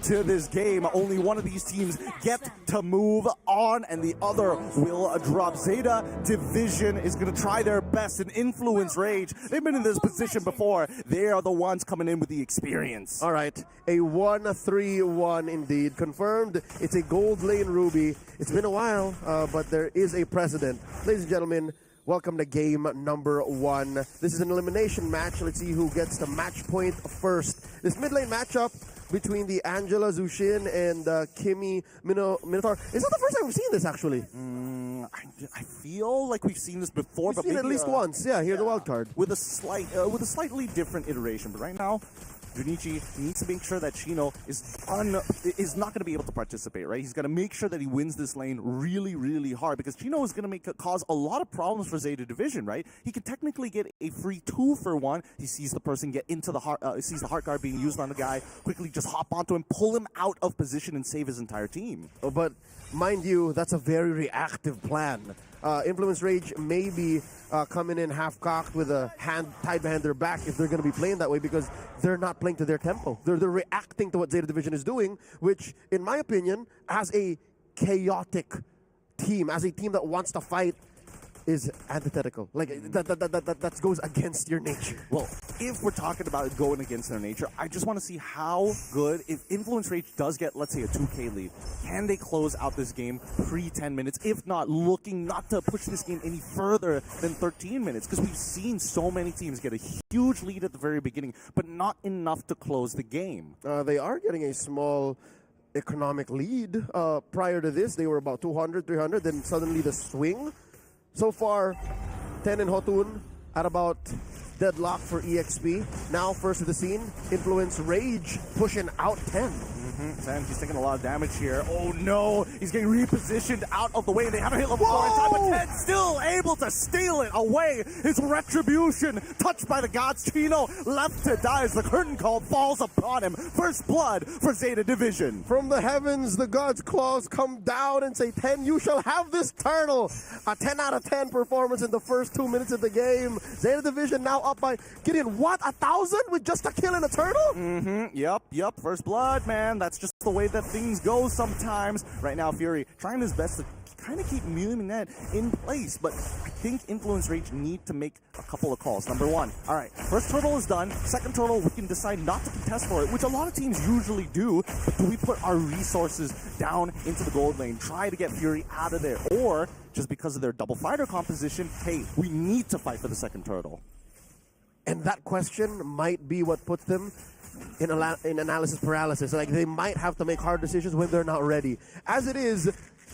to this game. Only one of these teams get to move on, and the other will drop. ZETA Division is going to try their best and influence Rage. They've been in this position before. They are the ones coming in with the experience. All right, a 1-3-1 indeed. Confirmed, it's a gold lane Ruby. It's been a while, but there is a precedent. Ladies and gentlemen, welcome to game number 1. This is an elimination match. Let's see who gets the match point first. This mid lane matchup between the Angela Zushin and Kimmy Minotaur. Is that the first time we've seen this, actually? I feel like we've seen this before, We've but seen maybe it at least once. Yeah, here the wild card. with a slightly different iteration. But right now, Junichi needs to make sure that Chino is not going to be able to participate, right? He's got to make sure that he wins this lane really, really hard, because Chino is going to cause a lot of problems for ZETA Division, right? He could technically get a free 2-for-1. He sees the person get into the sees the heart guard being used on the guy, quickly just hop onto him, pull him out of position, and save his entire team. Oh, but mind you, that's a very reactive plan. Influence Rage may be coming in half-cocked with a hand tied behind their back if they're going to be playing that way, because they're not playing to their tempo. They're reacting to what ZETA Division is doing, which, in my opinion, as a chaotic team, as a team that wants to fight, is antithetical. Like, that goes against your nature. Well, if we're talking about going against their nature, I just want to see how good, if Influence Rage does get, let's say, a 2K lead, can they close out this game pre-10 minutes? If not, looking not to push this game any further than 13 minutes, because we've seen so many teams get a huge lead at the very beginning, but not enough to close the game. They are getting a small economic lead. Prior to this, they were about 200, 300, then suddenly the swing. So far, 10 and Hotun at about deadlock for EXP. Now, first to the scene, Influence Rage pushing out 10. And he's taking a lot of damage here. Oh no, he's getting repositioned out of the way. They haven't hit level 4 in time, but Ted still able to steal it away. His retribution touched by the gods. Chino left to die as the curtain call falls upon him. First blood for ZETA Division. From the heavens, the gods' claws come down and say, 10, you shall have this turtle. A 10 out of 10 performance in the first 2 minutes of the game. ZETA Division now up by, getting what, 1,000 with just a kill and a turtle? Yep. First blood, man. That's just the way that things go sometimes. Right now, Fury trying his best to kind of keep Muminet in place, but I think Influence Rage need to make a couple of calls. Number 1, all right, first turtle is done. Second turtle, we can decide not to contest for it, which a lot of teams usually do, but do we put our resources down into the gold lane, try to get Fury out of there, or just because of their double fighter composition, hey, we need to fight for the second turtle? And that question might be what puts them in analysis paralysis. Like, they might have to make hard decisions when they're not ready. As it is,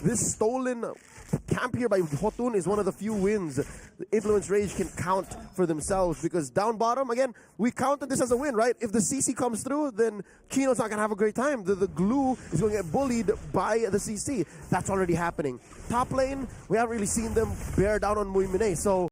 this stolen camp here by Hotun is one of the few wins the Influence Rage can count for themselves, because down bottom, again, we counted this as a win, right? If the CC comes through, then Chino's not going to have a great time. The glue is going to get bullied by the CC. That's already happening. Top lane, we haven't really seen them bear down on Muimine, so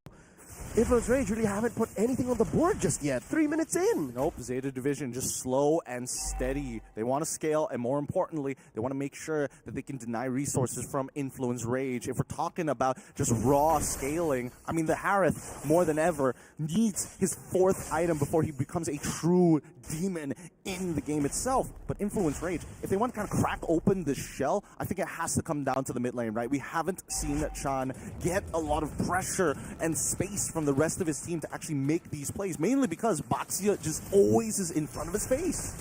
Influence Rage really haven't put anything on the board just yet. 3 minutes in. Nope, ZETA Division just slow and steady. They want to scale, and more importantly, they want to make sure that they can deny resources from Influence Rage. If we're talking about just raw scaling, I mean, the Harith, more than ever, needs his 4th item before he becomes a true demon in the game itself. But Influence Rage, if they want to kind of crack open this shell, I think it has to come down to the mid lane, right? We haven't seen Chan get a lot of pressure and space from the rest of his team to actually make these plays, mainly because Batsia just always is in front of his face.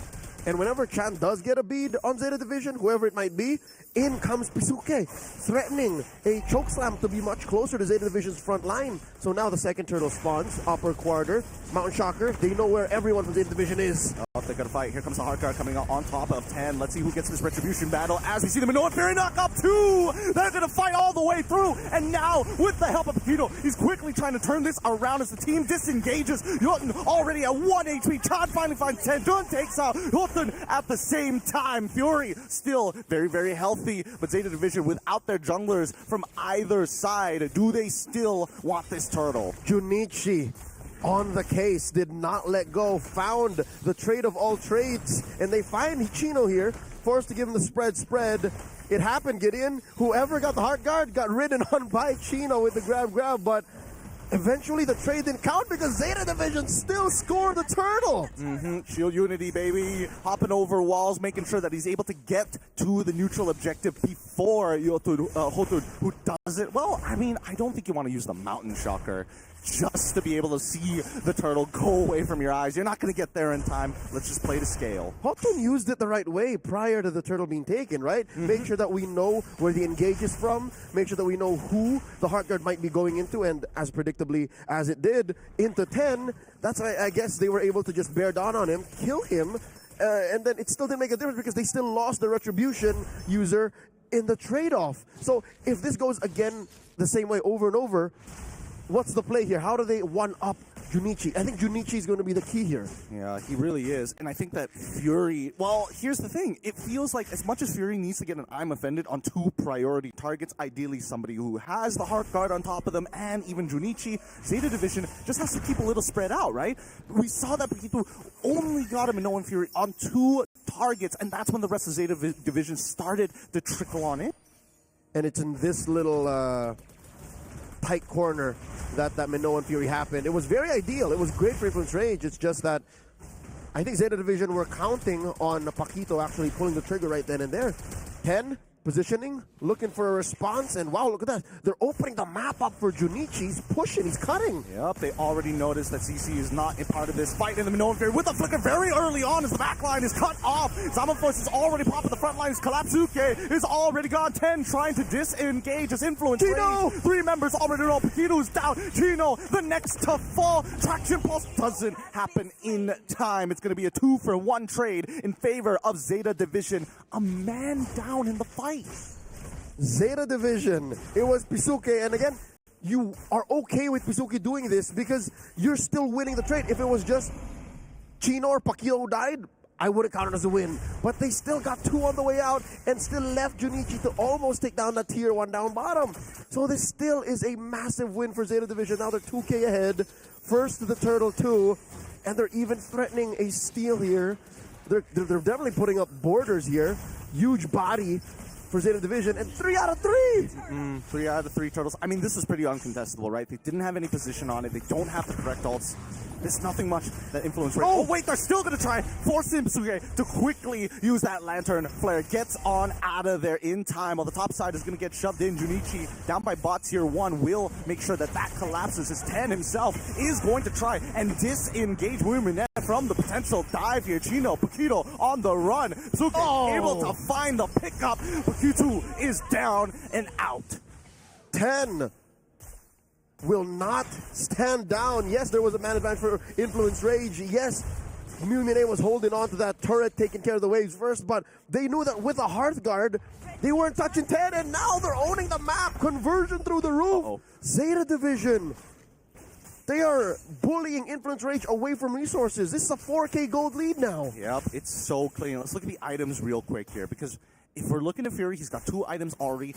And whenever Chan does get a bead on ZETA Division, whoever it might be, in comes Pisuke, threatening a chokeslam to be much closer to ZETA Division's front line. So now the second turtle spawns, upper quarter, Mountain Shocker. They know where everyone from ZETA Division is. Oh, they're gonna fight. Here comes the hard card coming out on top of 10. Let's see who gets this retribution battle as we see the Minoa Fairy knock up 2. They're gonna fight all the way through. And now, with the help of Hito, he's quickly trying to turn this around as the team disengages. Jotun already at 1 HP. Chad finally finds 10. Dun takes out Jotun at the same time. Fury still very, very healthy, but ZETA Division without their junglers from either side, do they still want this turtle? Junichi on the case, did not let go, found the trade of all trades, and they find Chino here, forced to give him the spread. It happened, Gideon. Whoever got the heart guard got ridden on by Chino with the grab, but eventually the trade didn't count because Zeta Division still scored the turtle. Shield Unity, baby. Hopping over walls, making sure that he's able to get to the neutral objective before Hotur, who does it. Well, I mean, I don't think you want to use the Mountain Shocker just to be able to see the turtle go away from your eyes. You're not going to get there in time. Let's just play to scale. Hotun used it the right way prior to the turtle being taken, right? Make sure that we know where the engage is from. Make sure that we know who the heart guard might be going into, and as predictably as it did, into 10. That's why I guess they were able to just bear down on him, kill him, and then it still didn't make a difference because they still lost the retribution user in the trade-off. So if this goes again the same way over and over, what's the play here? How do they one-up Junichi? I think Junichi is going to be the key here. Yeah, he really is. And I think that Fury... Well, here's the thing. It feels like as much as Fury needs to get an I'm offended on 2 priority targets, ideally somebody who has the Heart Guard on top of them, and even Junichi, Zeta Division just has to keep a little spread out, right? We saw that Paquito only got him and no one Fury on 2 targets, and that's when the rest of Zeta Division started to trickle on in. And it's in this little... tight corner that Minoan Fury happened. It was very ideal. It was great for Influence Rage. It's just that I think Zeta Division were counting on Paquito actually pulling the trigger right then and there. 10, positioning, looking for a response, and wow, look at that. They're opening the map up for Junichi. He's pushing, he's cutting. Yep, they already noticed that CC is not a part of this fight in the Minoan Fury with a flicker very early on as the back line is cut off. Zamaforce is already popping the front lines. Kalapsuke is already gone. 10 trying to disengage his influence. Chino! 3 members already know. Paquito is down. Chino, the next to fall. Traction Pulse doesn't happen in time. It's going to be a 2-for-1 trade in favor of Zeta Division. A man down in the fight. Zeta Division. It was Pisuke, and again, you are okay with Pisuke doing this because you're still winning the trade. If it was just Chino or Paquito who died, I would have counted as a win. But they still got 2 on the way out and still left Junichi to almost take down that tier 1 down bottom. So this still is a massive win for Zeta Division. Now they're 2K ahead. First to the Turtle 2, and they're even threatening a steal here. They're definitely putting up borders here. Huge body for Zeta Division, and 3 out of 3! 3 out of 3 turtles. I mean, this is pretty uncontestable, right? They didn't have any position on it. They don't have the correct ults. There's nothing much that influence rate. Oh, wait, they're still going to try forcing Pisuke to quickly use that lantern flare. Gets on out of there in time. While the top side is going to get shoved in. Junichi, down by bot tier 1, will make sure that that collapses. His 10 himself is going to try and disengage Wuminette from the potential dive here. Chino, Paquito on the run. Pisuke able to find the pickup. Paquito is down and out. 10 will not stand down. Yes, there was a man advantage for Influence Rage. Yes, Mumine was holding on to that turret, taking care of the waves first, but they knew that with a Hearth Guard, they weren't touching 10, and now they're owning the map. Conversion through the roof. Zeta Division, they are bullying Influence Rage away from resources. This is a 4K gold lead now. Yep, it's so clean. Let's look at the items real quick here, because if we're looking at Fury, he's got 2 items already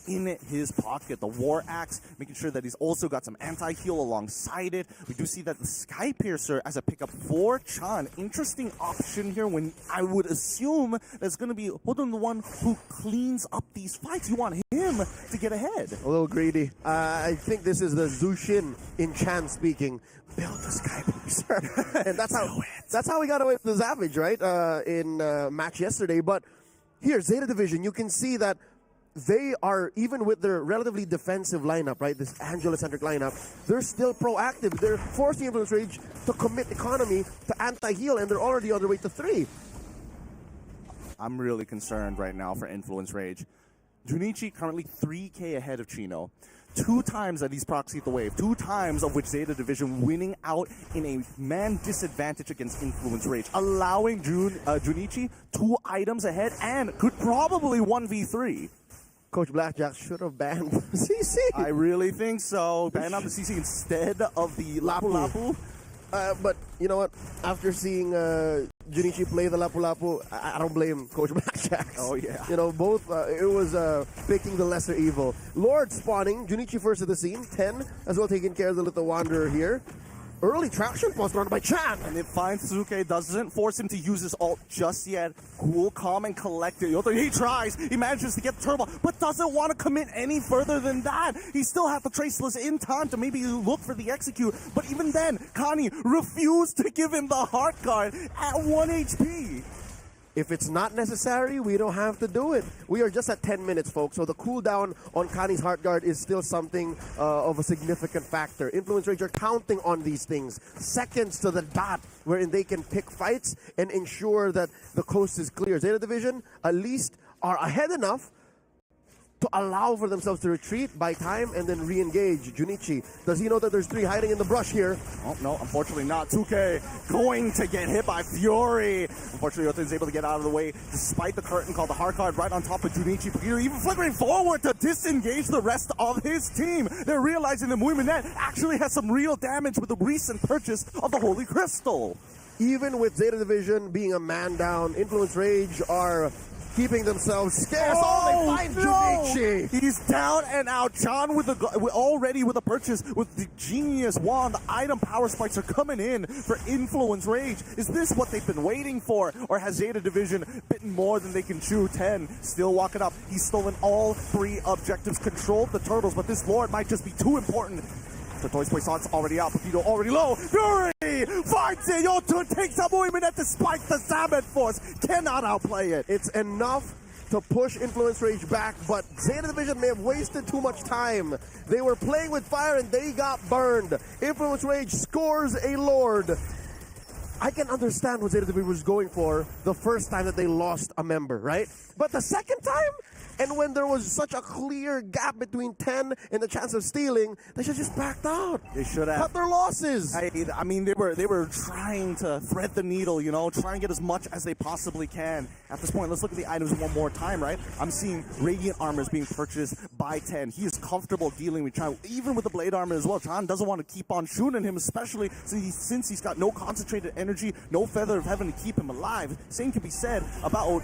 in his pocket. The War Axe, making sure that he's also got some anti-heal alongside it. We do see that the Sky Piercer as a pickup for Chan. Interesting option here when I would assume that's going to be Hodun, the one who cleans up these fights. You want him to get ahead. A little greedy. I think this is the Zushin in Chan speaking. Build the Sky Piercer. And that's how we got away with the Savage, right? In match yesterday. But here, Zeta Division, you can see that they are, even with their relatively defensive lineup, right, this Angela-centric lineup, they're still proactive. They're forcing Influence Rage to commit economy to anti-heal, and they're already on their way to 3. I'm really concerned right now for Influence Rage. Junichi currently 3K ahead of Chino. 2 times that he's proxied the wave, 2 times of which Zeta Division winning out in a man disadvantage against Influence Rage, allowing Junichi 2 items ahead and could probably 1v3. Coach Blackjack should have banned CC. I really think so. Ban out the CC instead of the Lapu Lapu. But you know what? After seeing Junichi play the Lapu Lapu, I don't blame Coach Blackjack. Oh, yeah. You know, both, it was picking the lesser evil. Lord spawning, Junichi first at the scene, 10 as well taking care of the little Wanderer here. early traction pulse run by Chan. And it finds Suzuki, doesn't force him to use his ult just yet. Cool, calm, and collected. He tries, he manages to get the turbo, but doesn't want to commit any further than that. He still had the Traceless in time to maybe look for the execute, but even then, Connie refused to give him the heart guard at 1 HP. If it's not necessary, we don't have to do it. We are just at 10 minutes, folks, so the cooldown on Connie's heart guard is still something of a significant factor. Influence Rage are counting on these things. Seconds to the dot wherein they can pick fights and ensure that the coast is clear. Zeta Division at least are ahead enough to allow for themselves to retreat, buy time, and then re-engage. Junichi, does he know that there's 3 hiding in the brush here? Oh, no, unfortunately not. 2K going to get hit by Fury. Unfortunately, Yota is able to get out of the way despite the curtain call. The hard card right on top of Junichi. Fury even flickering forward to disengage the rest of his team. They're realizing that Muimanet actually has some real damage with the recent purchase of the Holy Crystal. Even with Zeta Division being a man down, Influence Rage are keeping themselves scarce. They find Junichi. He's down and out. Chan already with a purchase with the genius wand. The item power spikes are coming in for Influence Rage. Is this what they've been waiting for? Or has Zeta Division bitten more than they can chew? 10 still walking up. He's stolen all 3 objectives, controlled the turtles, but this Lord might just be too important. The Toys Play Sonic's already out. Pepito already low. Fury finds it. Yotun takes a Muimanet despite the Salmon Force. Cannot outplay it. It's enough to push Influence Rage back, but Zeta Division may have wasted too much time. They were playing with fire and they got burned. Influence Rage scores a Lord. I can understand what Zeta Division was going for the first time that they lost a member, right? But the second time, and when there was such a clear gap between 10 and the chance of stealing, they should just backed out. They should have cut their losses. I mean, they were trying to thread the needle, try and get as much as they possibly can. At this point, let's look at the items one more time, right? I'm seeing Radiant Armor is being purchased by 10. He is comfortable dealing with Chan, even with the Blade Armor as well. Chan doesn't want to keep on shooting him, especially since he's got no concentrated energy, no Feather of Heaven to keep him alive. Same can be said about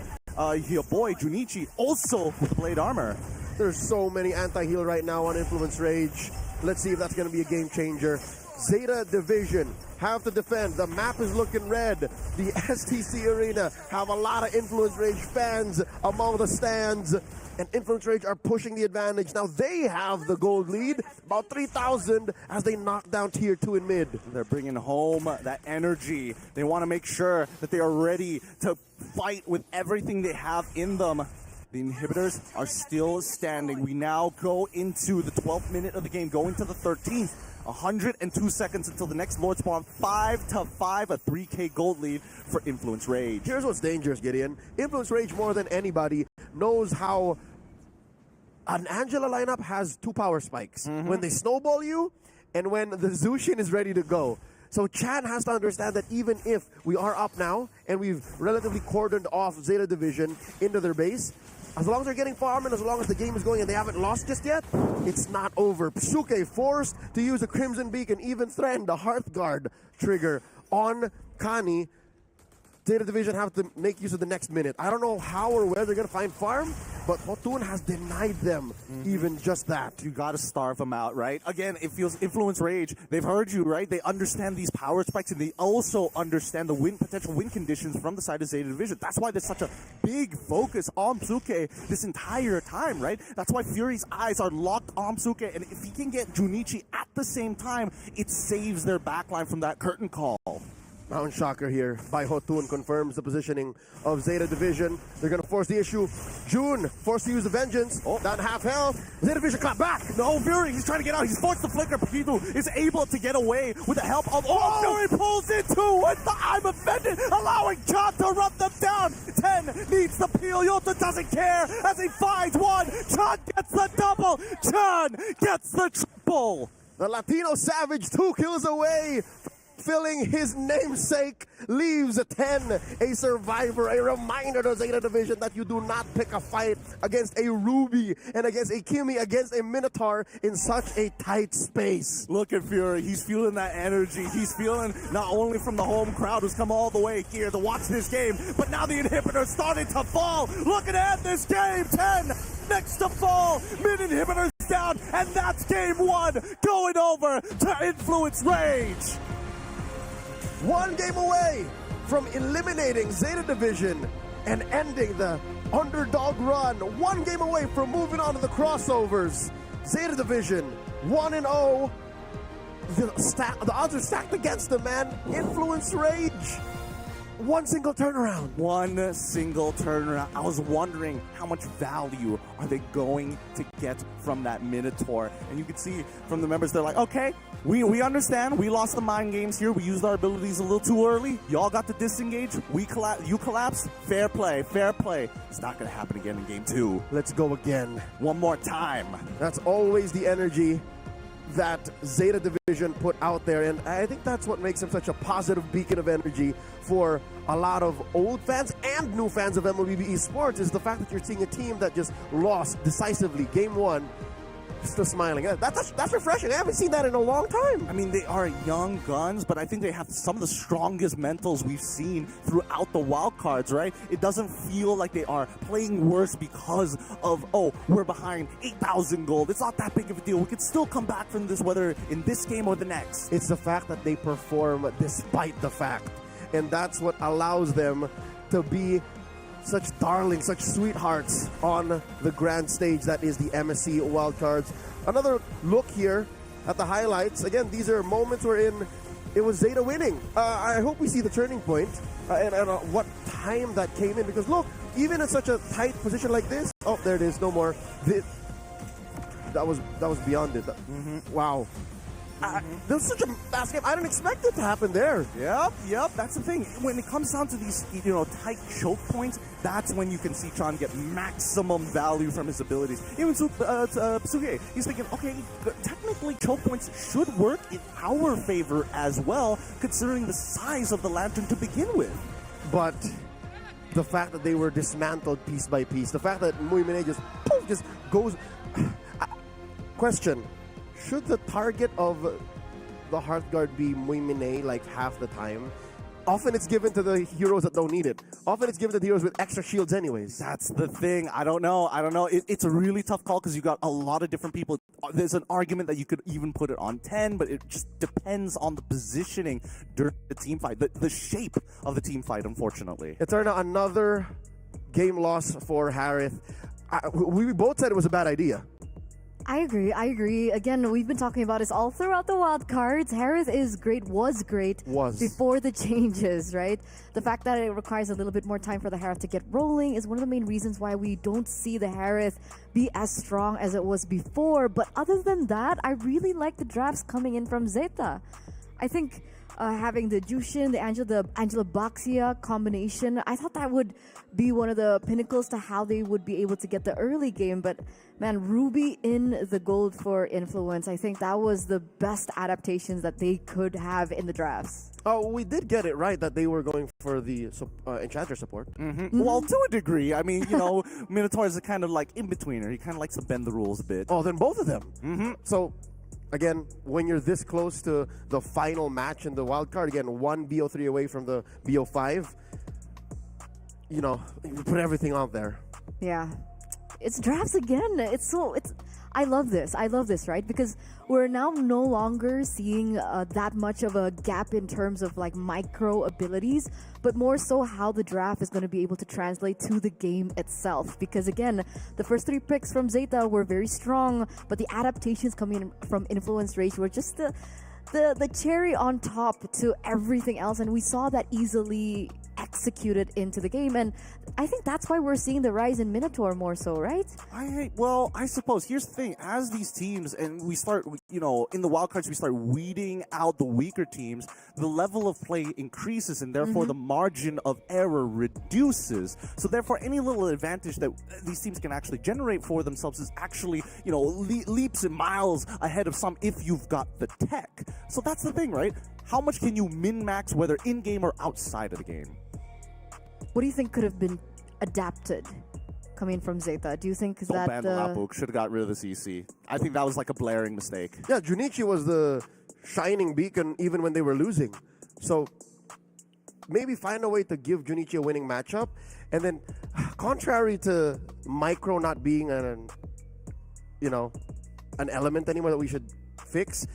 your boy Junichi, also with Blade Armor. There's so many anti-heal right now on Influence Rage. Let's see if that's going to be a game changer. Zeta Division have to defend. The map is looking red. The STC Arena have a lot of Influence Rage fans among the stands. And Influence Rage are pushing the advantage. Now they have the gold lead, about 3,000 as they knock down Tier 2 in mid. They're bringing home that energy. They want to make sure that they are ready to fight with everything they have in them. The inhibitors are still standing. We now go into the 12th minute of the game, going to the 13th. 102 seconds until the next Lord spawn. 5-5, a 3K gold lead for Influence Rage. Here's what's dangerous, Gideon. Influence Rage, more than anybody, knows how an Angela lineup has 2 power spikes. When they snowball you and when the Zushin is ready to go. So Chan has to understand that even if we are up now and we've relatively cordoned off Zeta Division into their base, as long as they're getting farm and as long as the game is going and they haven't lost just yet, it's not over. Psuke forced to use the Crimson Beacon, even threatened the Hearthguard trigger on Kani. Zeta Division have to make use of the next minute. I don't know how or where they're going to find farm, but Hotun has denied them even just that. You got to starve them out, right? Again, it feels Influence Rage. They've heard you, right? They understand these power spikes, and they also understand the potential win conditions from the side of Zeta Division. That's why there's such a big focus on Psuke this entire time, right? That's why Fury's eyes are locked on Psuke, and if he can get Junichi at the same time, it saves their backline from that curtain call. Mountain Shocker here by Hotun confirms the positioning of Zeta Division. They're going to force the issue. June forced to use the Vengeance. Down half health. Zeta Division clap back. No, Fury, he's trying to get out. He's forced the flicker. Pepito is able to get away with the help of... Fury pulls it too with the I'm offended, allowing Chan to run them down. 10 needs the peel. Yota doesn't care as he finds one. Chan gets the double. Chan gets the triple. The Latino Savage 2 kills away. Filling his namesake, leaves a 10, a survivor, a reminder to Zeta Division that you do not pick a fight against a Ruby and against a Kimi, against a Minotaur in such a tight space. Look at Fury, he's feeling that energy. He's feeling not only from the home crowd who's come all the way here to watch this game, but now the inhibitor's starting to fall. Looking to end this game, 10 next to fall, mid-inhibitor's down, and that's game 1 going over to Influence Rage. one game away from eliminating Zeta Division and ending the underdog run. One game away from moving on to the crossovers. Zeta Division 1-0. The odds are stacked against them, man. Influence Rage. One single turnaround. One single turnaround. I was wondering how much value are they going to get from that Minotaur? And you can see from the members, they're like, okay, we understand. We lost the mind games here. We used our abilities a little too early. Y'all got to disengage. You collapse. Fair play. Fair play. It's not going to happen again in game 2. Let's go again. One more time. That's always the energy that Zeta Division put out there, and I think that's what makes them such a positive beacon of energy for a lot of old fans and new fans of MLBB Esports, is the fact that you're seeing a team that just lost decisively game 1 still smiling. That's refreshing. I haven't seen that in a long time. I mean, they are young guns, but I think they have some of the strongest mentals we've seen throughout the wild cards, right? It doesn't feel like they are playing worse because of, oh, we're behind 8,000 gold. It's not that big of a deal. We could still come back from this, whether in this game or the next. It's the fact that they perform despite the fact. And that's what allows them to be such darlings, such sweethearts on the grand stage that is the MSC wildcards. Another look here at the highlights. Again, these are moments wherein it was Zeta winning. I hope we see the turning point and what time that came in, because look, even in such a tight position like this, oh, there it is, no more. That was beyond it. Wow. There was such a fast game. I didn't expect it to happen there. Yep. That's the thing. When it comes down to these, tight choke points, that's when you can see Chan get maximum value from his abilities. Even Psuke, he's thinking, okay, technically choke points should work in our favor as well, considering the size of the lantern to begin with. But the fact that they were dismantled piece by piece, the fact that Muimine just goes. Question. Should the target of the Hearthguard be Muimine like half the time? Often it's given to the heroes that don't need it. Often it's given to the heroes with extra shields anyways. That's the thing. I don't know. It's a really tough call because you got a lot of different people. There's an argument that you could even put it on 10, but it just depends on the positioning during the team fight, the shape of the team fight, unfortunately. It's another game loss for Harith. We both said it was a bad idea. I agree. Again, we've been talking about this all throughout the wild cards. Harith was great before the changes, right? The fact that it requires a little bit more time for the Harith to get rolling is one of the main reasons why we don't see the Harith be as strong as it was before. But other than that, I really like the drafts coming in from Zeta. I think having the Jushin, the Angela Baxia combination, I thought that would be one of the pinnacles to how they would be able to get the early game. But man, Ruby in the gold for influence, I think that was the best adaptations that they could have in the drafts. Oh, we did get it right that they were going for the Enchanter support. Well, to a degree. I mean, Minotaur is a kind of like in-betweener. He kind of likes to bend the rules a bit. Oh, then both of them. So, again, when you're this close to the final match in the wild card, again, one BO3 away from the BO5, you put everything out there. Yeah. It's drafts again. I love this, right? Because we're now no longer seeing that much of a gap in terms of like micro abilities, but more so how the draft is going to be able to translate to the game itself. Because again, the first 3 picks from Zeta were very strong, but the adaptations coming in from Influence Rage were just the cherry on top to everything else, and we saw that easily executed into the game, and I think that's why we're seeing the rise in Minotaur more so, right? I suppose here's the thing: as these teams and we start, in the wildcards, we start weeding out the weaker teams. The level of play increases, and therefore the margin of error reduces. So therefore, any little advantage that these teams can actually generate for themselves is actually, leaps and miles ahead of some if you've got the tech. So that's the thing, right? How much can you min-max, whether in-game or outside of the game? What do you think could have been adapted coming from Zeta? Do you think Don't ban the Lapuk. Should have got rid of the CC. I think that was like a blaring mistake. Yeah, Junichi was the shining beacon even when they were losing. So maybe find a way to give Junichi a winning matchup. And then, contrary to Micro not being an element anymore that we should fix,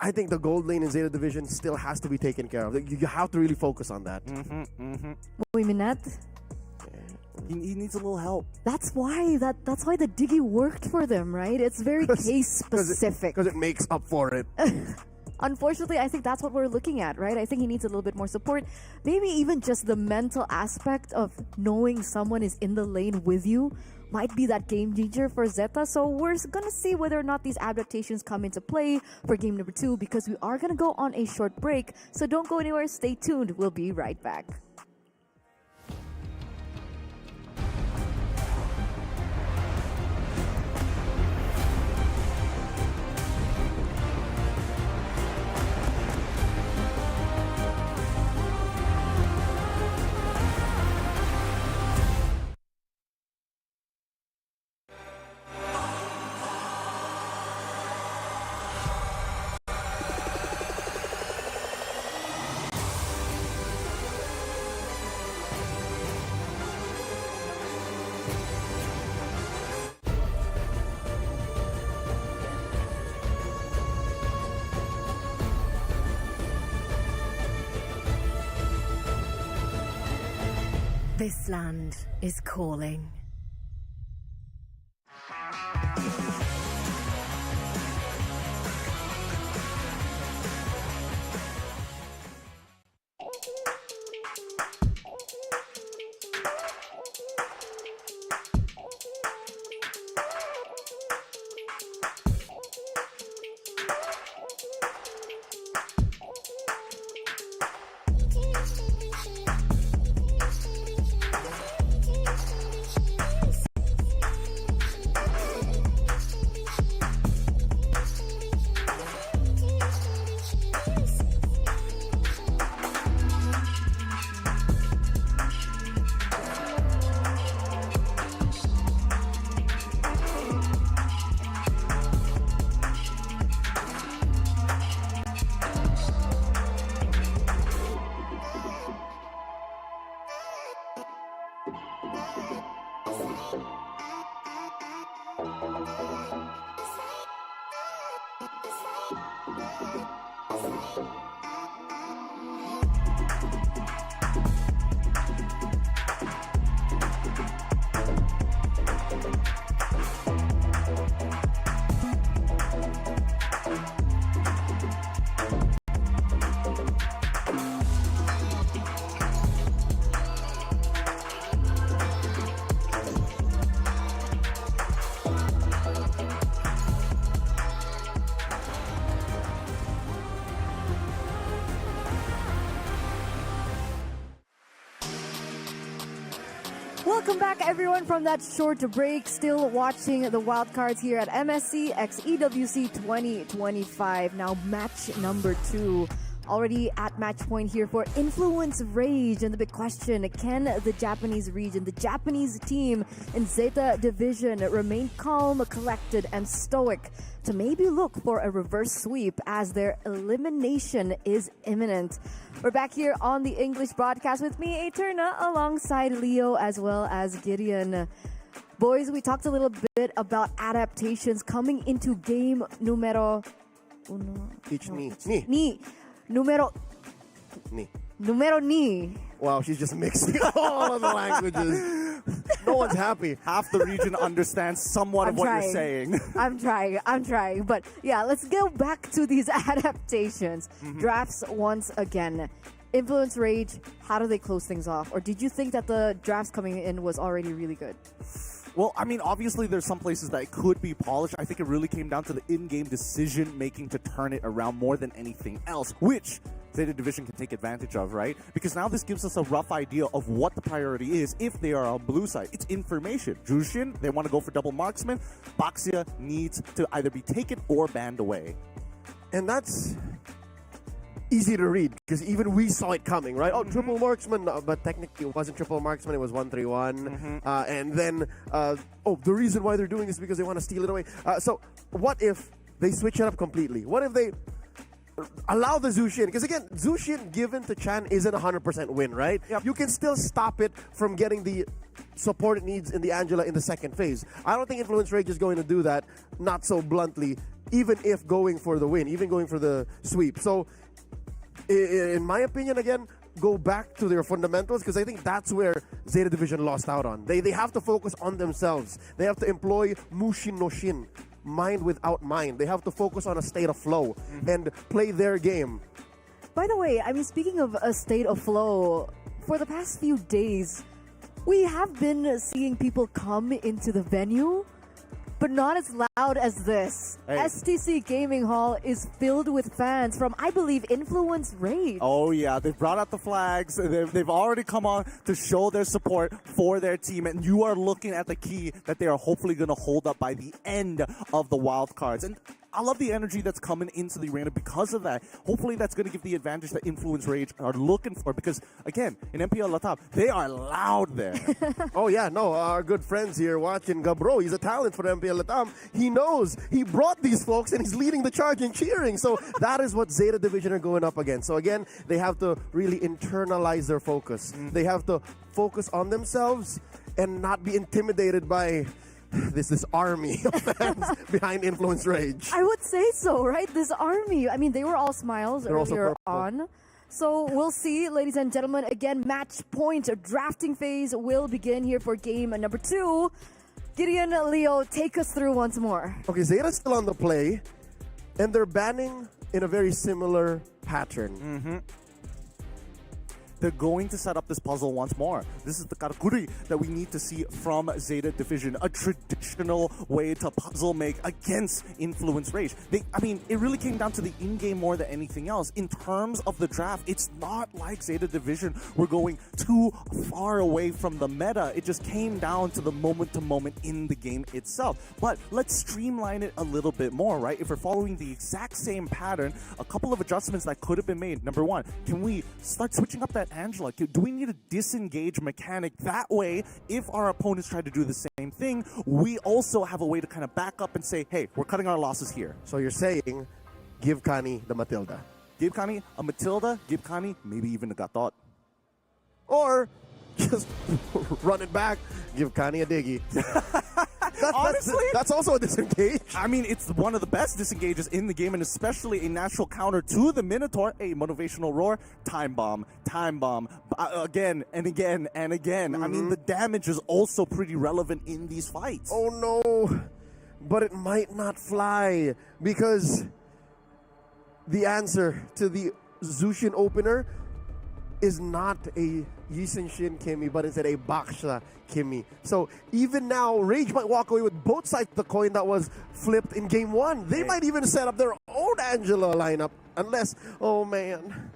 I think the gold lane in Zeta Division still has to be taken care of. You have to really focus on that. Wait a minute. He needs a little help. That's why the Diggy worked for them, right? It's very case specific. Because it makes up for it. Unfortunately, I think that's what we're looking at, right? I think he needs a little bit more support. Maybe even just the mental aspect of knowing someone is in the lane with you might be that game changer for Zeta. So we're gonna see whether or not these adaptations come into play for game number 2, because we are gonna go on a short break. So don't go anywhere, stay tuned. We'll be right back. This land is calling. Welcome back, everyone, from that short break. Still watching the wildcards here at MSC x EWC 2025. Now, match number 2. Already at match point here for Influence Rage. And the big question, can the Japanese region, the Japanese team in Zeta Division remain calm, collected, and stoic to maybe look for a reverse sweep as their elimination is imminent? We're back here on the English broadcast with me, Eterna, alongside Leo as well as Gideon. Boys, we talked a little bit about adaptations coming into game numero uno. Numero ni. Wow, she's just mixing all of the languages. No one's happy. Half the region understands somewhat of what you're saying. I'm trying. But yeah, let's go back to these adaptations. Drafts once again. Influence Rage, how do they close things off? Or did you think that the drafts coming in was already really good? Well, I mean, obviously there's some places that could be polished. I think it really came down to the in-game decision-making to turn it around more than anything else, which Zeta Division can take advantage of, right? Because now this gives us a rough idea of what the priority is if they are on blue side. It's information. Jushin, they want to go for double marksman. Baxia needs to either be taken or banned away. And that's easy to read because even we saw it coming, right? Oh, triple marksman, but technically it wasn't triple marksman, it was 131. And then, the reason why they're doing this is because they want to steal it away. So what if they switch it up completely? What if they allow the Zushin? Because again, Zushin given to Chan isn't 100% win, right? Yep. You can still stop it from getting the support it needs in the Angela in the second phase. I don't think Influence Rage is going to do that, not so bluntly. even if going for the win, even going for the sweep. So, in my opinion, again, go back to their fundamentals, because I think that's where Zeta Division lost out on. They have to focus on themselves. They have to employ Mushin no Shin, mind without mind. They have to focus on a state of flow and play their game. By the way, I mean, speaking of a state of flow, for the past few days, we have been seeing people come into the venue, but not as loud as this. Hey. STC Gaming Hall is filled with fans from, I believe, Influence Rage. Oh yeah, they've brought out the flags. They've already come on to show their support for their team, and you are looking at the key that they are hopefully going to hold up by the end of the wild cards. And I love the energy that's coming into the arena because of that. Hopefully that's going to give the advantage that Influence Rage are looking for, because again, in MPL Latam, they are loud there. Oh yeah, no, our good friends here watching, Gabro, he's a talent for MPL Latam. He knows, he brought these folks and he's leading the charge and cheering. So that is what Zeta Division are going up against. So again, they have to really internalize their focus. They have to focus on themselves and not be intimidated by this army of fans behind Influence Rage. I would say so, right? This army. I mean, they were all smiles earlier on. So we'll see, ladies and gentlemen. Again, match point drafting phase will begin here for game number 2. Gideon, Leo, take us through once more. Okay, Zeta's still on the play, and they're banning in a very similar pattern. They're going to set up this puzzle once more. This is the karakuri that we need to see from Zeta Division, a traditional way to puzzle make against Influence Rage. I mean, it really came down to the in-game more than anything else. In terms of the draft, it's not like Zeta Division were going too far away from the meta. It just came down to the moment-to-moment in the game itself. But let's streamline it a little bit more, right? If we're following the exact same pattern, a couple of adjustments that could have been made. Number one, can we start switching up that Angela? Do we need a disengage mechanic? That way, if our opponents try to do the same thing, we also have a way to kind of back up and say, hey, we're cutting our losses here. So you're saying, give Kani the Matilda. Give Kani a Matilda, give Kani maybe even a Gatot. Or just run it back, give Kani a Diggy. Honestly, that's also a disengage. I mean, it's one of the best disengages in the game, and especially a natural counter to the Minotaur. A motivational roar, time bomb, again and again and again. I mean, the damage is also pretty relevant in these fights. Oh no, but it might not fly, because the answer to the Zushin opener is not a Yisenshin Kimi, but instead a Baksha Kimi. So even now, Rage might walk away with both sides of the coin that was flipped in game 1. They might even set up their own Angela lineup, unless, oh man.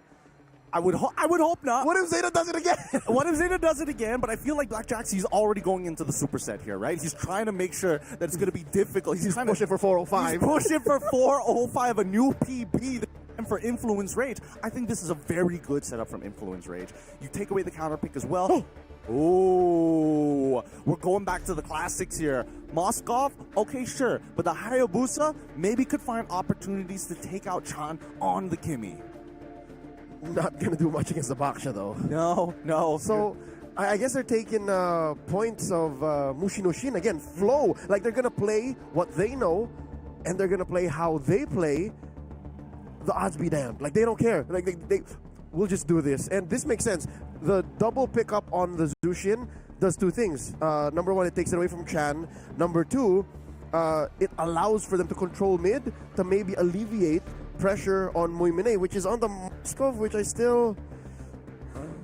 I would hope not. What if Zeta does it again? What if Zeta does it again? But I feel like Black Jax, he's already going into the superset here, right? He's trying to make sure that it's going to be difficult. He's trying pushing for 405. He's pushing for 405, a new PB. And for Influence Rage, I think this is a very good setup from Influence Rage. You take away the counter pick as well. Oh, we're going back to the classics here. Moskov, okay, sure. But the Hayabusa maybe could find opportunities to take out Chan on the Kimi. Not going to do much against the Baksha, though. No. So I guess they're taking points of Mushinoshin. Again, flow. Like, they're going to play what they know, and they're going to play how they play. The odds be damned. Like, they don't care. Like, they we'll just do this. And this makes sense. The double pickup on the Zushin does two things. Number one, it takes it away from Chan. Number two, it allows for them to control mid to maybe alleviate pressure on Muimine, which is on the Moskov, which I still...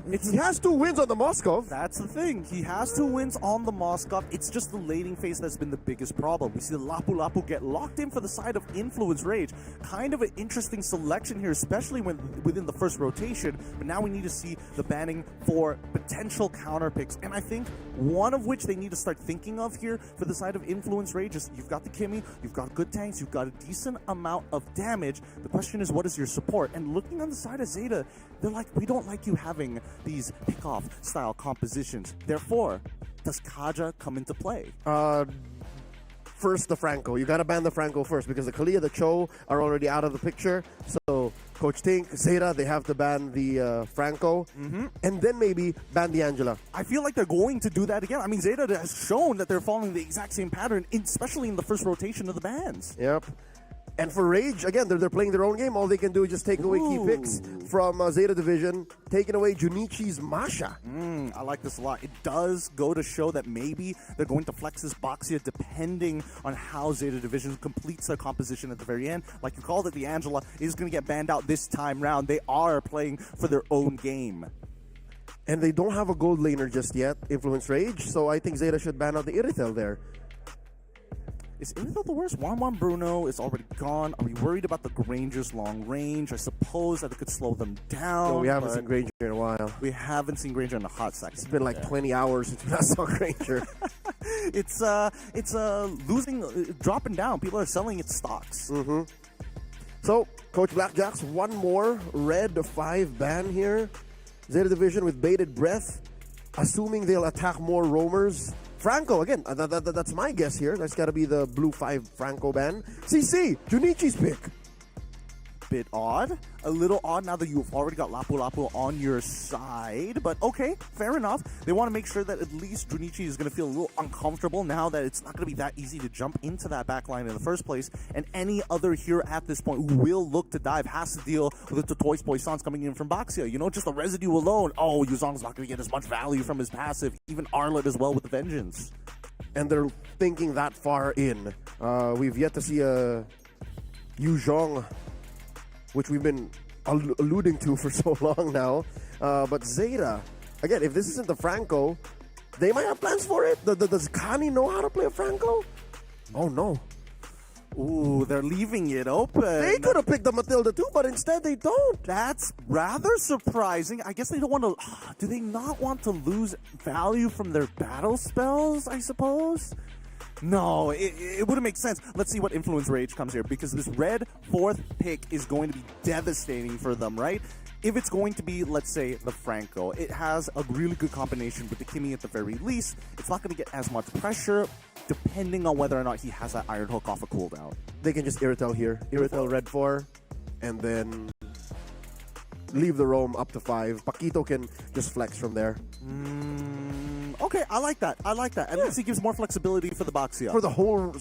He has 2 wins on the Moskov. That's the thing. He has 2 wins on the Moskov. It's just the laning phase that's been the biggest problem. We see the Lapu Lapu get locked in for the side of Influence Rage. Kind of an interesting selection here, especially when within the first rotation. But now we need to see the banning for potential counter picks. And I think one of which they need to start thinking of here for the side of Influence Rage is you've got the Kimi, you've got good tanks, you've got a decent amount of damage. The question is, what is your support? And looking on the side of Zeta, they're like, we don't like you having these pick-off style compositions. Therefore, does Kaja come into play? First, the Franco. You gotta ban the Franco first, because the Kalia, the Cho are already out of the picture. So, Coach Tink, Zeta, they have to ban the Franco. And then maybe ban the Angela. I feel like they're going to do that again. I mean, Zeta has shown that they're following the exact same pattern, especially in the first rotation of the bans. Yep. And for Rage, again, they're playing their own game. All they can do is just take away key picks from Zeta Division, taking away Junichi's Masha. I like this a lot. It does go to show that maybe they're going to flex this Boxia depending on how Zeta Division completes their composition at the very end. Like you called it, the Angela is going to get banned out this time round. They are playing for their own game. And they don't have a gold laner just yet, Influence Rage, so I think Zeta should ban out the Irithel there. Is Irithel the worst? 1-1 Bruno is already gone. Are we worried about the Granger's long range? I suppose that it could slow them down. No, we haven't seen Granger in a while. We haven't seen Granger in a hot second. It's been like 20 hours since we last saw Granger. It's losing, dropping down. People are selling its stocks. So, Coach Blackjack's one more red 5 ban here. Zeta Division with bated breath, assuming they'll attack more roamers. Franco, again, that's my guess here. That's got to be the blue 5 Franco ban. CC, Junichi's pick. Bit odd. A little odd now that you've already got Lapu Lapu on your side. But okay, fair enough. They want to make sure that at least Junichi is going to feel a little uncomfortable now that it's not going to be that easy to jump into that backline in the first place. And any other hero at this point who will look to dive has to deal with the Toys Poissons coming in from Boxia. You know, just the residue alone. Oh, Yuzong's not going to get as much value from his passive. Even Arlet as well with the Vengeance. And they're thinking that far in. We've yet to see a Yuzhong, which we've been alluding to for so long now. But Zeta, again, if this isn't the Franco, they might have plans for it. Does Kani know how to play a Franco? Oh, no. Ooh, they're leaving it open. They could have picked the Matilda too, but instead they don't. That's rather surprising. I guess they don't want to... Do they not want to lose value from their battle spells, I suppose? No, it wouldn't make sense. Let's see what Influence Rage comes here, because this red 4th pick is going to be devastating for them, right? If it's going to be, let's say, the Franco, it has a really good combination with the Kimi at the very least. It's not going to get as much pressure, depending on whether or not he has that Iron Hook off a cooldown. They can just Irithel here. Irithel red 4, and then leave the roam up to 5. Paquito can just flex from there. Okay, I like that. At least it gives more flexibility for the Boxia. For the whole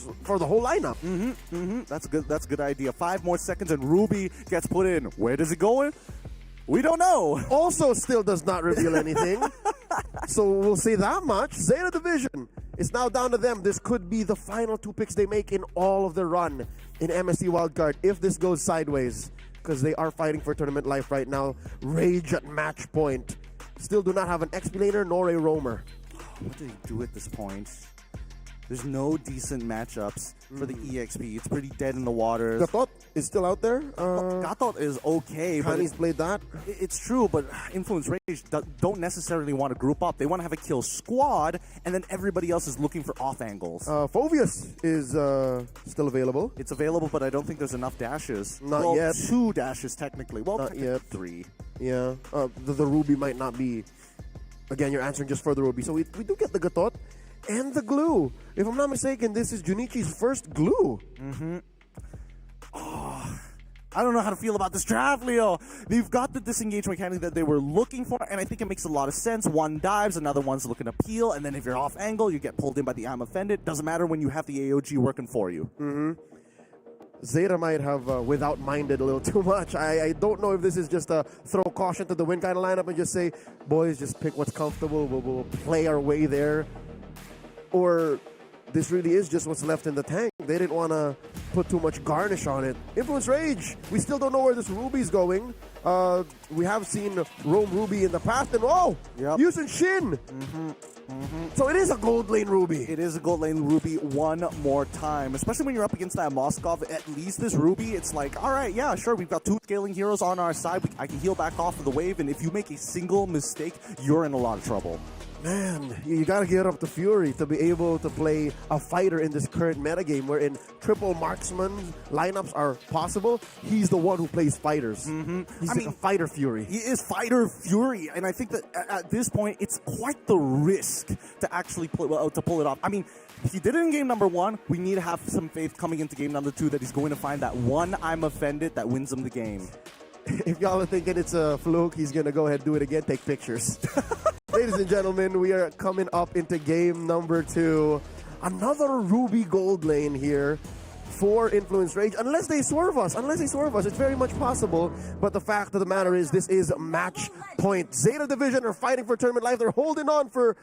lineup. That's good. That's a good idea. 5 more seconds and Ruby gets put in. Where does it go? We don't know. Also still does not reveal anything. So we'll say that much. Zeta Division, it's now down to them. This could be the final 2 picks they make in all of their run in MSC Wildcard if this goes sideways, because they are fighting for tournament life right now. Rage at match point. Still do not have an XP laner nor a roamer. What do they do at this point? There's no decent matchups for the EXP. It's pretty dead in the waters. Gatot is still out there. Gatot is okay. Kani's played that. It's true, but Influence Rage don't necessarily want to group up. They want to have a kill squad, and then everybody else is looking for off angles. Phobius is still available. It's available, but I don't think there's enough dashes. Not yet. 2 dashes, technically. Well, not yet. 3. Yeah. The Ruby might not be. Again, you're answering just for the Ruby. So we do get the Gatot and the glue. If I'm not mistaken, this is Junichi's first glue. I don't know how to feel about this draft, Leo. They've got the disengage mechanic that they were looking for, and I think it makes a lot of sense. One dives, another one's looking to peel, and then if you're off angle, you get pulled in by the I'm offended. Doesn't matter when you have the AOG working for you. Zeta might have without minded a little too much. I don't know if this is just a throw caution to the wind kind of lineup and just say, boys, just pick what's comfortable. We'll play our way there. Or this really is just what's left in the tank. They didn't want to put too much garnish on it. Influence Rage. We still don't know where this Ruby's going. We have seen Roam Ruby in the past, and using Shin. So it is a gold lane Ruby. It is a gold lane Ruby one more time, especially when you're up against that Moskov. At least this Ruby, it's like, all right, yeah, sure, we've got 2 scaling heroes on our side. I can heal back off of the wave, and if you make a single mistake, you're in a lot of trouble. Man, you gotta get up to Fury to be able to play a fighter in this current metagame wherein triple marksman lineups are possible. He's the one who plays fighters. He's a fighter Fury. He is fighter Fury, and I think that at this point, it's quite the risk to actually pull it off. I mean, he did it in game number 1. We need to have some faith coming into game number 2 that he's going to find that one I'm offended that wins him the game. If y'all are thinking it's a fluke, he's gonna go ahead and do it again, take pictures. Ladies and gentlemen, we are coming up into game number 2. Another Ruby gold lane here. for Influence Rage, unless they swerve us. It's very much possible. But the fact of the matter is, this is match point. Zeta Division are fighting for tournament life. They're holding on for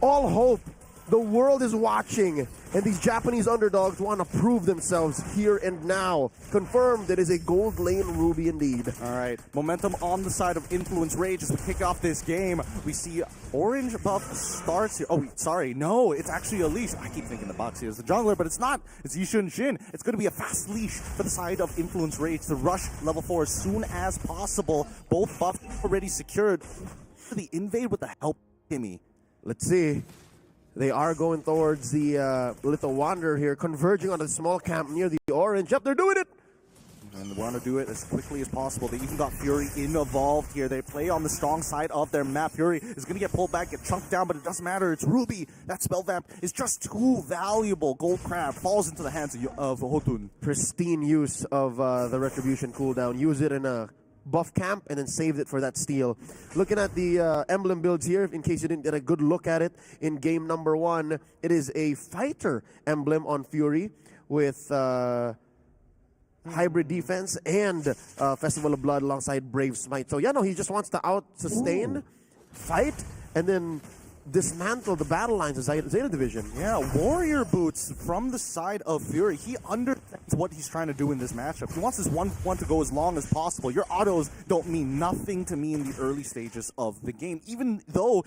all hope. The world is watching, and these Japanese underdogs want to prove themselves here and now. Confirmed, it is a gold lane Ruby indeed. All right, momentum on the side of Influence Rage as we kick off this game. We see orange buff starts here. Oh, sorry, no, it's actually a leash. I keep thinking the box here is the jungler, but it's not. It's Yishun Shin. It's going to be a fast leash for the side of Influence Rage to rush level 4 as soon as possible. Both buffs already secured. For the invade with the help of Kimmy. Let's see. They are going towards the Little Wanderer here, converging on a small camp near the orange. Yep, they're doing it! And they want to do it as quickly as possible. They even got Fury involved here. They play on the strong side of their map. Fury is going to get pulled back, get chunked down, but it doesn't matter. It's Ruby. That spell vamp is just too valuable. Gold Crab falls into the hands of Hotun. Pristine use of the Retribution cooldown. Use it in a buff camp and then saved it for that steal. Looking at the emblem builds here, in case you didn't get a good look at it in game number 1, it is a fighter emblem on Fury with hybrid defense and Festival of Blood alongside Brave Smite. So yeah, no, he just wants to out-sustain, fight, and then dismantle the battle lines of Zeta Division. Yeah, Warrior Boots from the side of Fury. He understands what he's trying to do in this matchup. He wants this 1-1 to go as long as possible. Your autos don't mean nothing to me in the early stages of the game, even though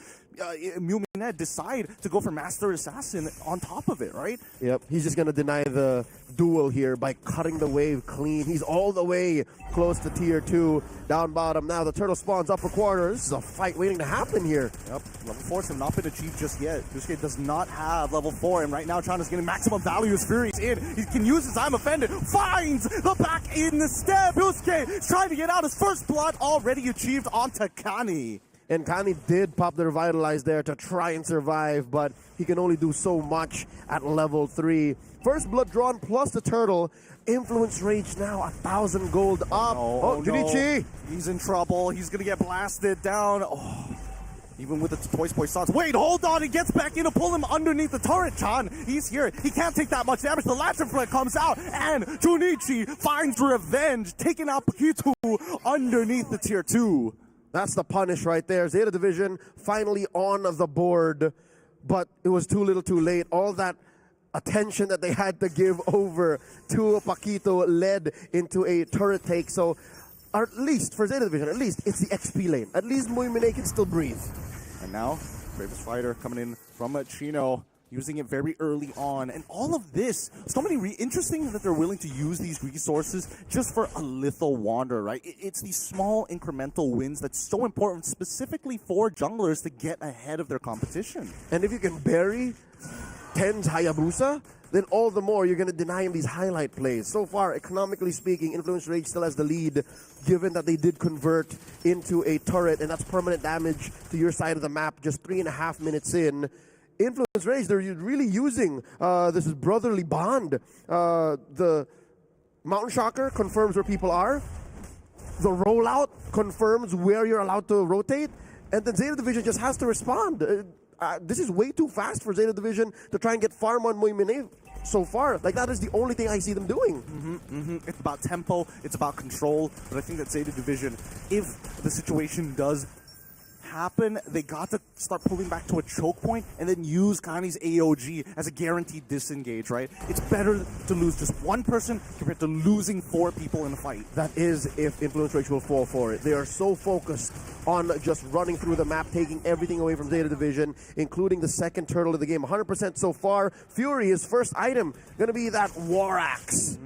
Muminet decide to go for Master Assassin on top of it, right? Yep, he's just going to deny the duel here by cutting the wave clean. He's all the way close to tier 2, down bottom. Now the turtle spawns upper quarter. This is a fight waiting to happen here. Yep, level 4 has not been achieved just yet. Yusuke does not have level 4, and right now Chana's getting maximum value as Fury's in. He can use his I'm offended, finds the back in the stab. Yusuke is trying to get out. His first blood already achieved onto Kani. And Kani did pop the Revitalize there to try and survive, but he can only do so much at level 3. First blood drawn plus the turtle. Influence Rage now 1,000 gold up. Junichi! No. He's in trouble. He's going to get blasted down. Even with the Toy Poisons. Wait, hold on. He gets back in to pull him underneath the turret, John. He's here. He can't take that much damage. The Lantern Flare comes out, and Junichi finds revenge, taking out Pakitu underneath the tier 2. That's the punish right there. Zeta Division finally on the board, but it was too little too late. All that attention that they had to give over to Paquito led into a turret take. So, at least for Zeta Division, at least it's the XP lane. At least Muimine can still breathe. And now, Bravest Fighter coming in from Chino, using it very early on. And all of this, so many interesting that they're willing to use these resources just for a Lethal Wander, right? It's these small incremental wins that's so important, specifically for junglers to get ahead of their competition. And if you can bury Ten's Hayabusa, then all the more you're going to deny him these highlight plays. So far, economically speaking, Influence Rage still has the lead, given that they did convert into a turret, and that's permanent damage to your side of the map just 3.5 minutes in. Influence Rage, they're really using this is brotherly bond. The Mountain Shocker confirms where people are. The rollout confirms where you're allowed to rotate. And then Zeta Division just has to respond. This is way too fast for Zeta Division to try and get farm on Muimine so far. Like, that is the only thing I see them doing. It's about tempo, it's about control, but I think that Zeta Division, if the situation does happen, they got to start pulling back to a choke point and then use Kani's AOG as a guaranteed disengage, right? It's better to lose just one person compared to losing 4 people in a fight. That is if Influence Rage will fall for it. They are so focused on just running through the map, taking everything away from Zeta Division, including the second turtle of the game. 100% so far. Fury, his first item, going to be that War Axe.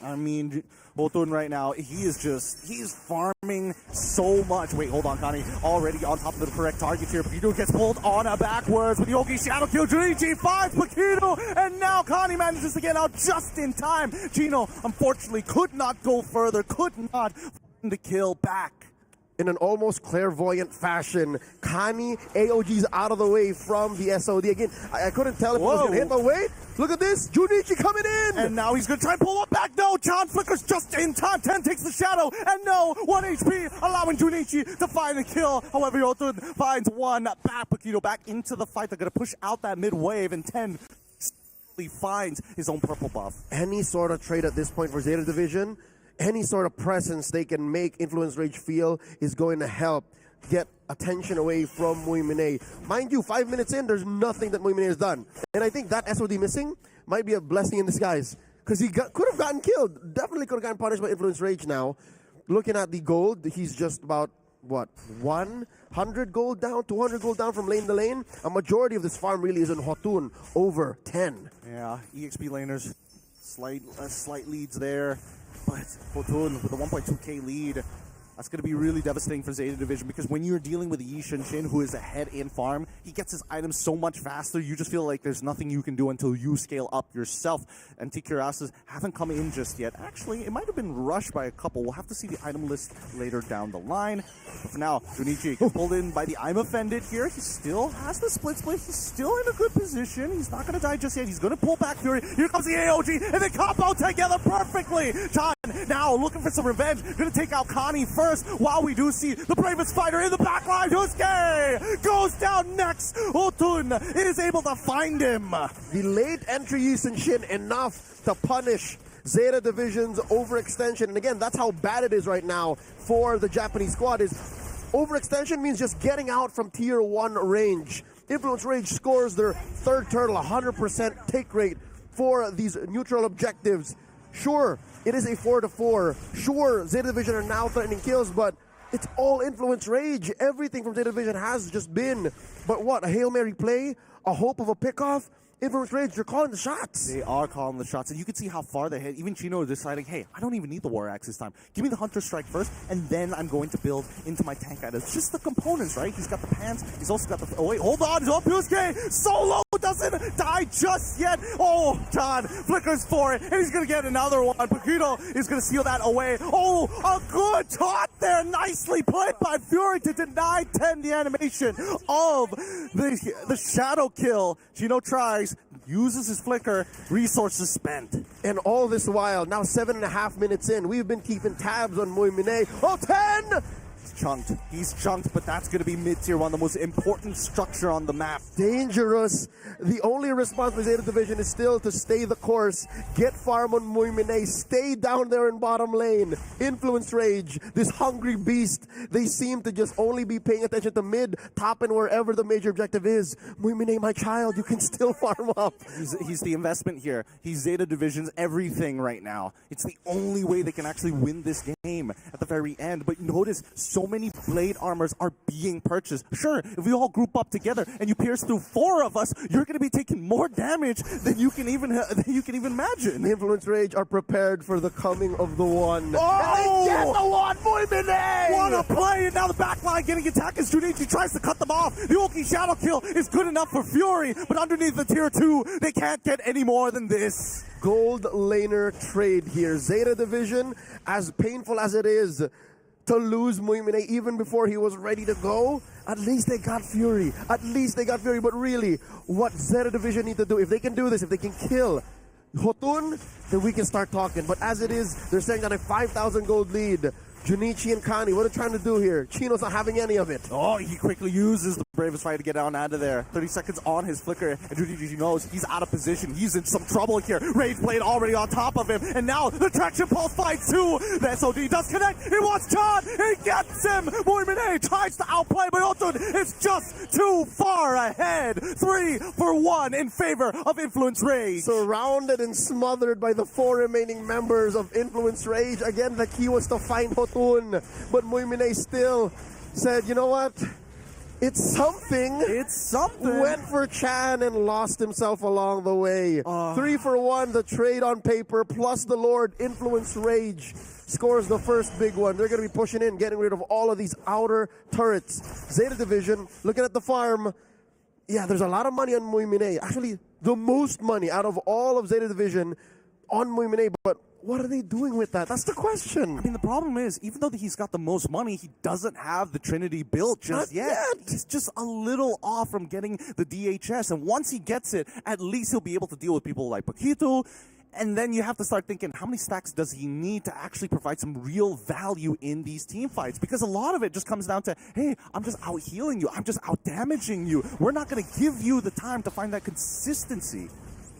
I mean, Botun right now, he's farming so much. Wait, hold on, Kani. Already on top of the correct target here. Paquito gets pulled on a backwards with Yogi Shadow Kill. Junichi finds Paquito, and now Kani manages to get out just in time. Gino, unfortunately, could not go further, could not find the kill back. In an almost clairvoyant fashion, Kani AOG's out of the way from the SOD. Again, I couldn't tell if it was going to hit, but wait, look at this. Junichi coming in. And now he's going to try and pull it back. No, John flickers just in time. 10 takes the shadow, and no, 1 HP, allowing Junichi to find a kill. However, Yotun finds one back. Paquito back into the fight. They're going to push out that mid wave, and 10 he finds his own purple buff. Any sort of trade at this point for Zeta Division, any sort of presence they can make Influence Rage feel is going to help get attention away from Muimine. Mind you, 5 minutes in, there's nothing that Muimine has done. And I think that SOD missing might be a blessing in disguise. Because he could have gotten killed. Definitely could have gotten punished by Influence Rage now. Looking at the gold, he's just about, what, 100 gold down, 200 gold down from lane to lane. A majority of this farm really is in Hotun, over 10. Yeah, EXP laners, slight leads there. But Hotun with a 1.2k lead, that's going to be really devastating for Zeta Division, because when you're dealing with Yi Shin, who is ahead in farm, he gets his items so much faster, you just feel like there's nothing you can do until you scale up yourself. And TQRas's haven't come in just yet. Actually, it might have been rushed by a couple. We'll have to see the item list later down the line. But for now, Junichi gets pulled in by the I'm Offended here. He still has the split. He's still in a good position. He's not going to die just yet. He's going to pull back Fury. Here comes the AOG, and they combo together perfectly. John now looking for some revenge. Going to take out Connie first, while we do see the bravest fighter in the backline. Yusuke goes down next. Hotun is able to find him. The late entry Yi Shin enough to punish Zeta Division's overextension. And again, that's how bad it is right now for the Japanese squad. Is overextension means just getting out from tier 1 range. Influence Rage scores their third turtle, 100% take rate for these neutral objectives. Sure, it is a 4-4. Sure, Zeta Division are now threatening kills, but it's all Influence Rage. Everything from Zeta Division has just been, but what, a Hail Mary play? A hope of a pickoff? Influence Rage, you're calling the shots. They are calling the shots, and you can see how far they hit. Even Chino is deciding, hey, I don't even need the War Axe this time. Give me the Hunter Strike first, and then I'm going to build into my tank items. Just the components, right? He's got the pants. He's also got the... Oh, wait, hold on. Yusuke solo doesn't die just yet. Oh, John flickers for it, and he's going to get another one. Paquito is going to seal that away. Oh, a good taunt there. Nicely played by Fury to deny 10 the animation of the shadow kill. Chino tries, uses his flicker, resources spent. And all this while, now 7.5 minutes in, we've been keeping tabs on Muimine. Oh, 10! He's chunked, but that's going to be mid-tier, one of the most important structure on the map. Dangerous. The only response for Zeta Division is still to stay the course, get farm on Muimine, stay down there in bottom lane. Influence Rage, this hungry beast, they seem to just only be paying attention to mid, top, and wherever the major objective is. Muimine, my child, you can still farm up. He's the investment here. He's Zeta Division's everything right now. It's the only way they can actually win this game at the very end. But notice, so many blade armors are being purchased. Sure, if we all group up together and you pierce through 4 of us, you're going to be taking more damage than you can even imagine. Influence Rage are prepared for the coming of the one. Oh! And they get the one, Muimine! What a play! And now the backline getting attacked as Junichi tries to cut them off. The Oki Shadow Kill is good enough for Fury, but underneath the tier 2, they can't get any more than this. Gold laner trade here. Zeta Division, as painful as it is to lose Muimine even before he was ready to go, at least they got Fury. But really, what Zeta Division need to do, if they can do this, if they can kill Hotun, then we can start talking. But as it is, they're saying that a 5,000 gold lead. Junichi and Kani, what are they trying to do here? Chino's not having any of it. Oh, he quickly uses the bravest fight to get out of there. 30 seconds on his flicker, and Junichi knows he's out of position. He's in some trouble here. Rage Blade already on top of him, and now the Traction Pulse fight too. The SOD does connect. He wants John. He gets him. Muimine tries to outplay, but Hotun is just too far ahead. 3-for-1 in favor of Influence Rage. Surrounded and smothered by the 4 remaining members of Influence Rage. Again, the key was to find Hotun. But Muimine still said, you know what? It's something. Went for Chan and lost himself along the way. 3-for-1, the trade on paper, plus the Lord Influence Rage scores the first big one. They're going to be pushing in, getting rid of all of these outer turrets. Zeta Division, looking at the farm. Yeah, there's a lot of money on Muimine. Actually, the most money out of all of Zeta Division on Muimine, but what are they doing with that? That's the question. I mean, the problem is, even though he's got the most money, he doesn't have the Trinity built just yet. He's just a little off from getting the DHS. And once he gets it, at least he'll be able to deal with people like Paquito. And then you have to start thinking, how many stacks does he need to actually provide some real value in these team fights? Because a lot of it just comes down to, hey, I'm just out healing you. I'm just out damaging you. We're not going to give you the time to find that consistency.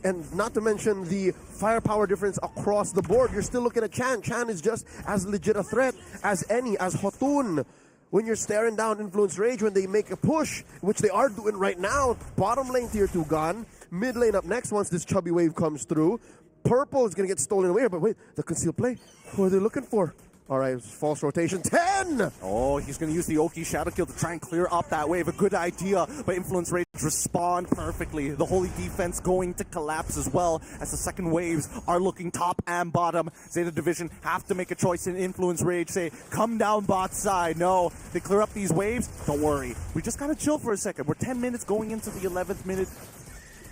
And not to mention the firepower difference across the board. You're still looking at Chan. Chan is just as legit a threat as any, as Hotun. When you're staring down Influence Rage, when they make a push, which they are doing right now, bottom lane tier 2 gone, mid lane up next once this chubby wave comes through. Purple is going to get stolen away, but wait, the concealed play. Who are they looking for? All right, false rotation. 10! Oh, he's going to use the Oki Shadow Kill to try and clear up that wave. A good idea, but Influence Rage respond perfectly. The Holy Defense going to collapse as well as the second waves are looking top and bottom. Zeta Division have to make a choice in Influence Rage. Say, come down bot side. No, they clear up these waves. Don't worry. We just got to chill for a second. We're 10 minutes going into the 11th minute.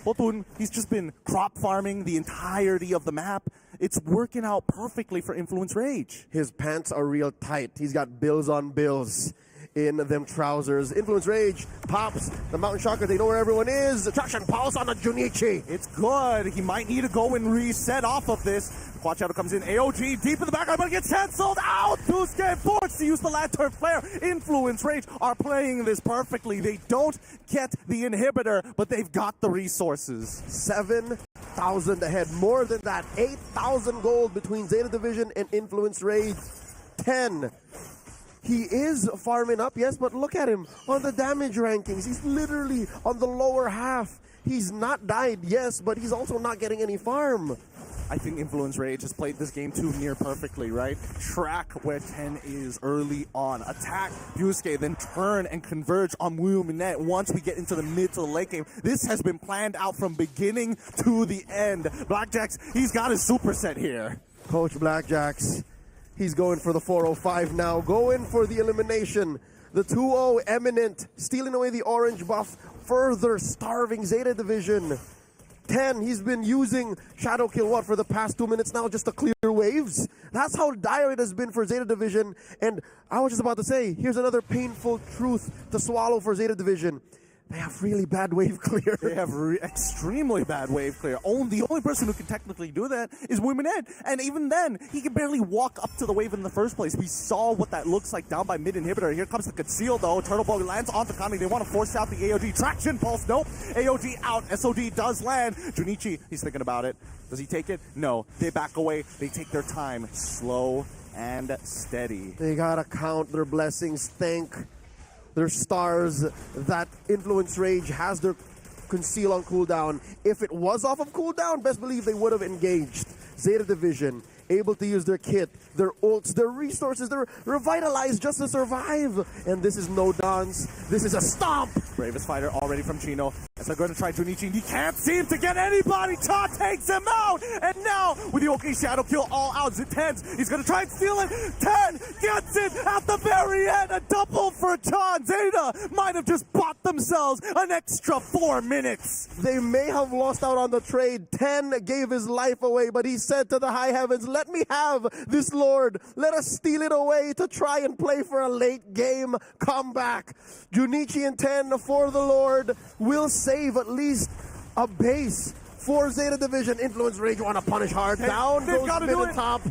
Hotun, he's just been crop farming the entirety of the map. It's working out perfectly for Influence Rage. His pants are real tight. He's got bills on bills in them trousers. Influence Rage pops the Mountain Shocker. They know where everyone is. Traction pulse on the Junichi. It's good. He might need to go and reset off of this. Quad Shadow comes in. AOG deep in the background, but it gets canceled out. Duske forced to use the Lantern Flare. Influence Rage are playing this perfectly. They don't get the inhibitor, but they've got the resources. 7,000 ahead. More than that. 8,000 gold between Zeta Division and Influence Rage. 10. He is farming up, yes, but look at him on the damage rankings. He's literally on the lower half. He's not died, yes, but he's also not getting any farm. I think Influence Rage has played this game too near perfectly, right? Track where 10 is early on. Attack Yusuke, then turn and converge on Muminette once we get into the mid to the late game. This has been planned out from beginning to the end. Blackjacks, he's got his superset here. Coach Blackjacks, he's going for the 405 now, going for the elimination. The 2-0 Eminent, stealing away the orange buff, further starving Zeta Division. 10, he's been using Shadow Kill for the past 2 minutes now just to clear waves. That's how dire it has been for Zeta Division. And I was just about to say, here's another painful truth to swallow for Zeta Division. They have really bad wave clear. They have extremely bad wave clear. The only person who can technically do that is Muminette. And even then, he can barely walk up to the wave in the first place. We saw what that looks like down by mid inhibitor. Here comes the conceal though. Turtle Ball lands onto Connie. They want to force out the AOG. Traction pulse. Nope. AOG out. SOD does land. Junichi, he's thinking about it. Does he take it? No. They back away. They take their time. Slow and steady. They gotta count their blessings. Thank their stars that Influence Rage has their conceal on cooldown. If it was off of cooldown, best believe they would have engaged. Zeta Division able to use their kit, their ults, their resources, they're revitalized just to survive. And this is no dance. This is a stomp. Bravest fighter already from Chino. As they're going to try Junichi, and he can't seem to get anybody. Cha takes him out. And now, with the Oki Shadow Kill all out, Zitens, he's going to try and steal it. 10 gets it at the very end. A double for Chan. Zeta might have just bought themselves an extra 4 minutes. They may have lost out on the trade. 10 gave his life away, but he said to the high heavens, let me have this Lord. Let us steal it away to try and play for a late game comeback. Junichi and 10 for the Lord will save at least a base for Zeta Division. Influence Rage want to punish hard. Down they've goes got to mid do and it. top.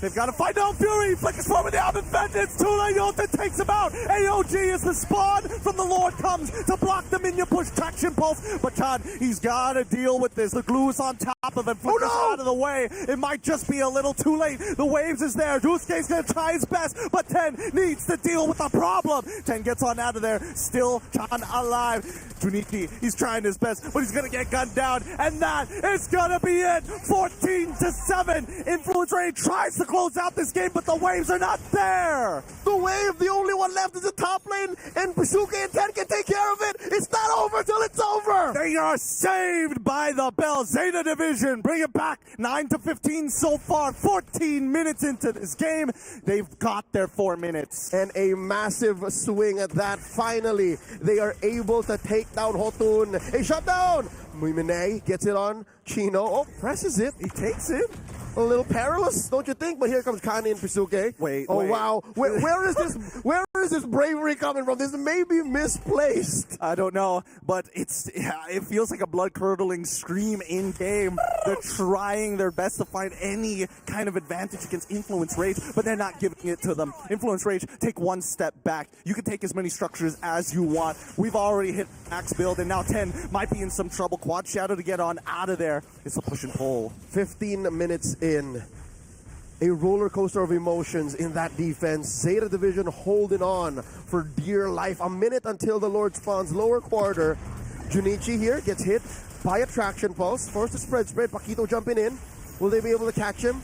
They've got to fight down Fury. Flick is forming the Alvin Vengeance. Tula Yota takes him out. AOG is the spawn from the Lord comes to block the minion push. Traction pulse. But Chan, he's got to deal with this. The glue is on top of him. Flick is out of the way. It might just be a little too late. The waves is there. Dusuke's going to try his best. But 10 needs to deal with the problem. 10 gets on out of there. Still Chan alive. Junichi, he's trying his best, but he's going to get gunned down. And that is going to be it. 14-7. Influence Rage tries to close out this game, but the waves are not there. The wave, the only one left is the top lane, and Pasuke and 10 can take care of it. It's not over till it's over. They are saved by the bell. Zeta Division bring it back. 9-15 so far. 14 minutes into this game. They've got their 4 minutes. And a massive swing at that. Finally, they are able to take down Hotun. A shutdown. Muimine gets it on Chino. Oh, presses it. He takes it. A little perilous, don't you think? But here comes Kani and Pisuke. Wait, Oh, wait. wow. Where is this? Where is this bravery coming from? This may be misplaced. I don't know, but it feels like a blood-curdling scream in-game. They're trying their best to find any kind of advantage against Influence Rage, but they're not giving it to them. Influence Rage, take one step back. You can take as many structures as you want. We've already hit max build, and now 10 might be in some trouble. Quad Shadow to get on out of there. It's a push and pull. 15 minutes in. A roller coaster of emotions in that defense. Zeta Division holding on for dear life. A minute until the Lord spawns lower quarter. Junichi here gets hit by a traction pulse. Forced to spread. Paquito jumping in. Will they be able to catch him?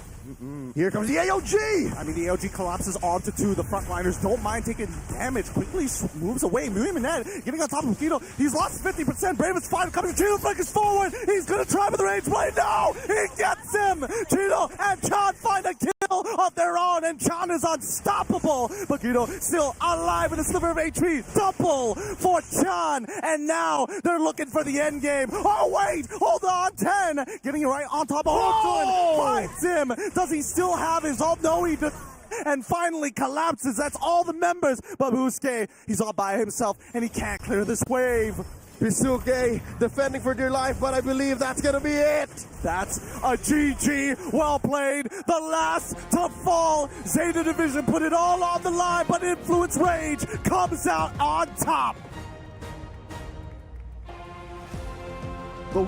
Here comes the AOG! I mean, the AOG collapses onto 2. The frontliners don't mind taking damage. Quickly moves away. Muiminette getting on top of Paquito. He's lost 50%. Bravest 5 coming. Chino flanks forward. He's going to try with the range play. No! He gets him! Chino and Chan find a kill of their own, and Chan is unstoppable. Paquito still alive with a sliver of HP. Double for Chan. And now they're looking for the end game. Oh, wait! Hold on. 10 getting right on top of Hokun. Finds him. Does he still have his ult? No, he does. And finally collapses. That's all the members. But Busuke, he's all by himself, and he can't clear this wave. Pisuke defending for dear life, but I believe that's going to be it. That's a GG. Well played. The last to fall. Zeta Division put it all on the line, but Influence Rage comes out on top. The